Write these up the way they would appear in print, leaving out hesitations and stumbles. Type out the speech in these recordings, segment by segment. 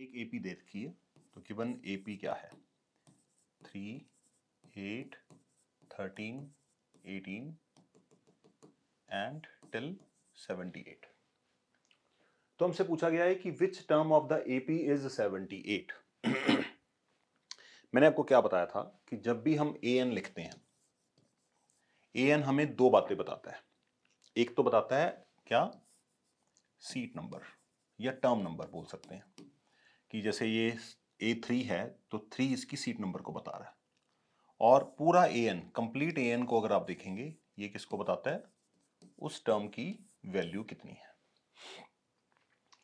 एक एपी दे रखी है, तो गिवन एपी क्या है 3, 8, 13, 18 एंड टिल 78। तो हमसे पूछा गया है कि which term of the AP is 78। मैंने आपको क्या बताया था कि जब भी हम एन लिखते हैं, एन हमें दो बातें बताता है। एक तो बताता है क्या, सीट नंबर या टर्म नंबर बोल सकते हैं, कि जैसे ये A3 है तो 3 इसकी सीट नंबर को बता रहा है। और पूरा एन, कंप्लीट एन को अगर आप देखेंगे, ये किसको बताता है, उस टर्म की वैल्यू कितनी है।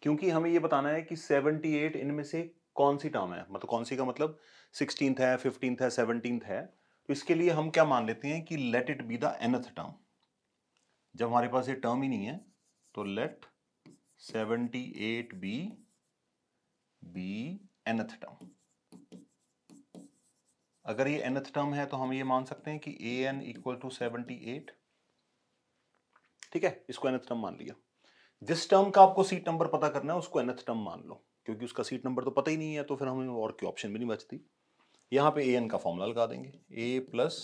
क्योंकि हमें ये बताना है कि 78 इनमें से कौन सी टर्म है, मतलब कौन सी का मतलब 16th है, 15th है, 17th है। तो इसके लिए हम क्या मान लेते हैं कि let it be the nth term. जब हमारे पास ये टर्म ही नहीं है तो लेट 78 बी nth टर्म। अगर ये nth टर्म है तो हम ये मान सकते हैं कि an इक्वल टू 78। ठीक है, इसको nth टर्म मान लिया। जिस टर्म का आपको सीट नंबर पता करना है उसको nth टर्म मान लो, क्योंकि उसका सीट नंबर तो पता ही नहीं है, तो फिर हमें और कोई ऑप्शन भी नहीं बचती। यहां पे an का फॉर्मूला लगा देंगे, a प्लस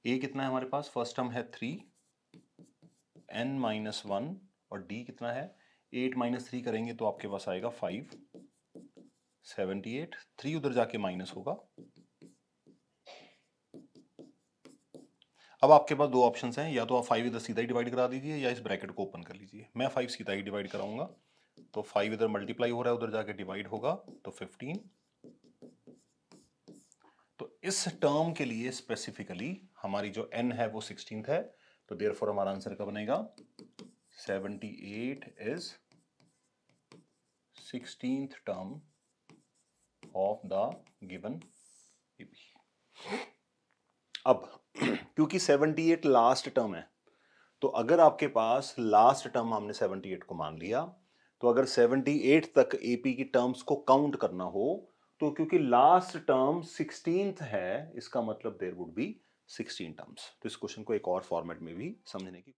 a कितना है हमारे पास, फर्स्ट टर्म है 3, n माइनस 1 और d कितना है 8 माइनस 3 करेंगे तो आपके पास आएगा 5, 78, 3 उधर जाके माइनस होगा। अब आपके पास दो ऑप्शंस हैं, या तो आप 5 इधर सीधा ही डिवाइड करा दीजिए या इस ब्रैकेट को ओपन कर लीजिए। मैं 5 सीधा ही डिवाइड कराऊंगा, तो 5 इधर मल्टीप्लाई हो रहा है, उधर जाके डिवाइड होगा तो 15। तो इस टर्म के लिए स्पेसिफिकली हमारी जो n है वो 16th है, तो देयरफॉर हमारा आंसर क्या बनेगा, 78 is 16th term of the given AP. अब क्योंकि 78 लास्ट टर्म है, तो अगर आपके पास लास्ट टर्म हमने 78 को मान लिया, तो अगर 78 तक एपी की टर्म्स को काउंट करना हो, तो क्योंकि लास्ट टर्म 16th है, इसका मतलब देयर वुड बी 16 टर्म्स। तो इस क्वेश्चन को एक और फॉर्मेट में भी समझने की